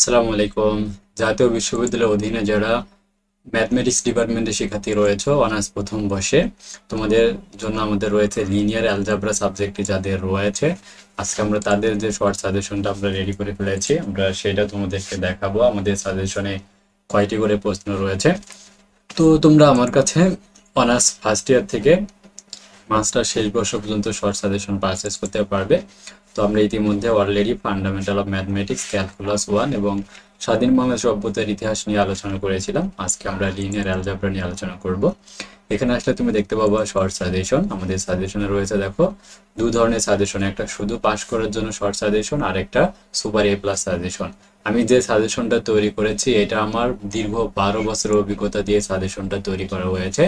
আসসালামু আলাইকুম। জাতীয় বিশ্ববিদ্যালয়ের অধীনে যারা ম্যাথমেটিক্স ডিপার্টমেন্টে শিক্ষার্থী রয়েছে অনার্স প্রথম বর্ষে, তোমাদের জন্য আমাদের রয়েছে লিনিয়ার অ্যালজেব্রা সাবজেক্টটি যাদের রয়েছে। আজকে আমরা তাদের যে শর্ট সাজেশনটা আমরা রেডি করে ফেলেছি, আমরা সেটা তোমাদেরকে দেখাবো। আমাদের সাজেশনে কয়টি করে প্রশ্ন রয়েছে। তো তোমরা আমার কাছে অনার্স ফার্স্ট ইয়ার থেকে মাস্টার শেষ বর্ষ পর্যন্ত শর্ট সাজেশন পারচেস করতে পারবে। তো আমরা ইতিমধ্যে already fundamental of mathematics, calculus 1 এবং স্বাধীন বাংলাদেশ সভ্যতার ইতিহাস নিয়ে আলোচনা করেছিলাম। আজকে আমরা লিনিয়ার অ্যালজেব্রা নিয়ে আলোচনা করব। এখানে আসলে তুমি দেখতে পাবা শর্ট সাজেশন। আমাদের সাজেশনে রয়েছে দেখো দু ধরনের সাজেশন, একটা শুধু পাস করার জন্য শর্ট সাজেশন আর একটা সুপার এ প্লাস সাজেশন। আমি যে সাজেশনটা তৈরি করেছি এটা আমার দীর্ঘ 12 বছরের অভিজ্ঞতা দিয়ে সাজেশনটা তৈরি করা হয়েছে,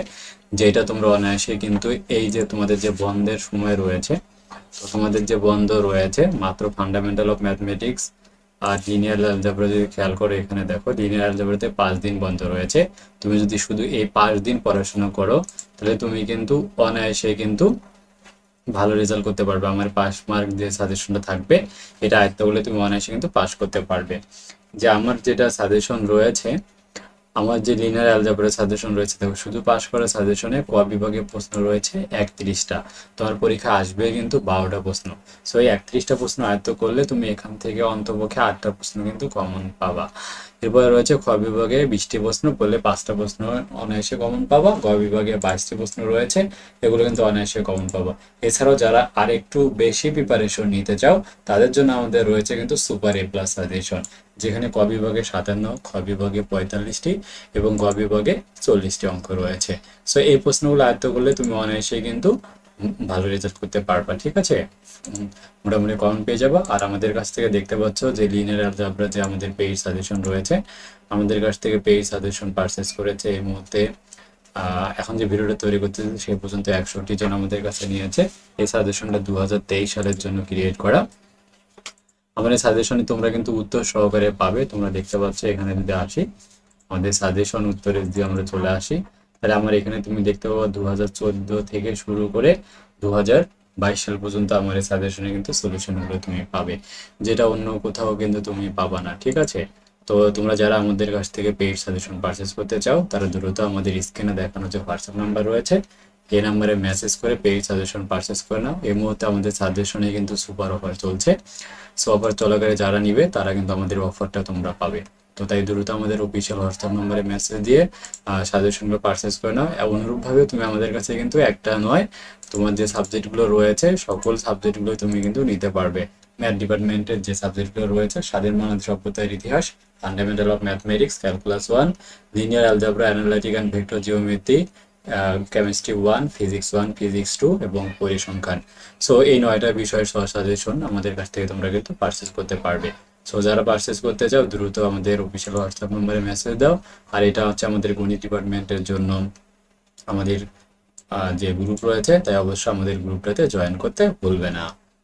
যেটা তোমরা অনায়াসে কিন্তু এই যে তোমাদের যে বন্ধের সময় রয়েছে, তো তোমাদের যে বন্ধ রয়েছে মাত্র ফান্ডামেন্টাল অফ ম্যাথমেটিক্স আর লিনিয়ার অ্যালজেব্রা যদি খেয়াল করে, এখানে দেখো লিনিয়ার অ্যালজেব্রাতে 5 দিন বন্ধ রয়েছে। তুমি যদি শুধু এই 5 দিন পড়াশোনা করো তাহলে তুমি কিন্তু অনায়াসে কিন্তু ভালো রেজাল্ট করতে পারবে। আমার পাস মার্ক যে সাজেশনটা থাকবে এটা আয়ত্ত করলে তুমি অনায়াসে কিন্তু পাস করতে পারবে। যে আমার যেটা সাজেশন রয়েছে, আমার যে লিনিয়ার অ্যালজেব্রা সাজেশন রয়েছে, দেখো শুধু পাস করা সাজেশনে ক বিভাগে প্রশ্ন রয়েছে 31টা। তোমার পরীক্ষা আসবে কিন্তু 12টা প্রশ্ন। সো এই 31টা প্রশ্ন আয়ত্ত করলে তুমি এখান থেকে অন্তপক্ষে 8টা প্রশ্ন কিন্তু কমন পাবা। এরপরে রয়েছে খ বিভাগে 20টি প্রশ্ন, বললে 5টা প্রশ্ন অনায়াসে কমন পাবা। গ বিভাগে 22টি প্রশ্ন রয়েছে, এগুলো কিন্তু অনায়াসে কমন পাবা। এছাড়াও যারা আরেকটু বেশি প্রিপারেশন নিতে চাও তাদের জন্য আমাদের রয়েছে কিন্তু সুপার এ প্লাস সাজেশন, যেখানে ক বিভাগে 57, খ বিভাগে 45টি এবং গ বিভাগে 40টি অঙ্ক রয়েছে। সো এই প্রশ্নগুলো আয়ত্ত করলে তুমি অনায়াসে কিন্তু ভালো রেজাল্ট করতে পারবা। ঠিক আছে, মোটামুটি কমন পেয়ে যাবো। আর আমাদের কাছ থেকে দেখতে পাচ্ছ যে লিনিয়ার অ্যালজেব্রা যে আমাদের পেইড সাজেশন রয়েছে, আমাদের কাছ থেকে পেইড সাজেশন পারচেস করেছে এই মুহূর্তে এখন যে ভিডিওটা তৈরি করতেছে সেই পর্যন্ত 61 জন আমাদের কাছে নিয়েছে। এই সাজেশনটা 2023 সালের জন্য ক্রিয়েট করা। আমাদের সাজেশনে তোমরা কিন্তু উত্তর সহকারে পাবে। তোমরা দেখতে পাচ্ছ এখানে যদি আসি, আমাদের সাজেশন উত্তরে যদি আমরা চলে আসি, তাহলে আমার এখানে তুমি দেখতে পাবো 2014 থেকে শুরু করে 2022 সাল পর্যন্ত আমার এই সাজেশনে কিন্তু সলিউশনগুলো তুমি পাবে, যেটা অন্য কোথাও কিন্তু তুমি পাবা না। ঠিক আছে, তো তোমরা যারা আমাদের কাছ থেকে পেইড সাজেশন পারচেস করতে চাও তারা দ্রুত আমাদের স্ক্রিনে দেখানো যে হোয়াটসঅ্যাপ নাম্বার রয়েছে এই নাম্বারে মেসেজ করে পেইড সাজেশন পারচেস করে নাও। এই মুহূর্তে আমাদের সাজেশনে কিন্তু সুপার অফার চলছে। সো অফার চলাকালে যারা নিবে তারা কিন্তু আমাদের অফারটা তোমরা পাবে। তো তাই দ্রুত আমাদের অফিসিয়াল হোয়াটসঅ্যাপ নম্বরে মেসেজ দিয়ে সাজেশনগুলো পারচেস করে নাও। অনুরূপভাবে তুমি আমাদের কাছে কিন্তু একটা নয়, তোমার যে সাবজেক্টগুলো রয়েছে সকল সাবজেক্টগুলো তুমি কিন্তু নিতে পারবে। ম্যাথ ডিপার্টমেন্টের যে সাবজেক্টগুলো রয়েছে, স্বাধীন বাংলাদেশ সভ্যতার ইতিহাস, fundamental of mathematics, calculus 1, linear algebra, analytic and vector geometry, chemistry 1, physics 1, physics 2 এবং পরিসংখ্যান। সো এই 9টা বিষয়ের সাজেশন আমাদের কাছ থেকে তোমরা কিন্তু পারচেস করতে পারবে। সো যারা পারচেস করতে চাও দ্রুত আমাদের অফিসিয়াল হোয়াটসঅ্যাপ নম্বরে মেসেজ দাও। আর এটা হচ্ছে আমাদের গণিত ডিপার্টমেন্টের জন্য আমাদের যে গ্রুপ রয়েছে, তাই অবশ্যই আমাদের গ্রুপটাতে জয়েন করতে ভুলবে না।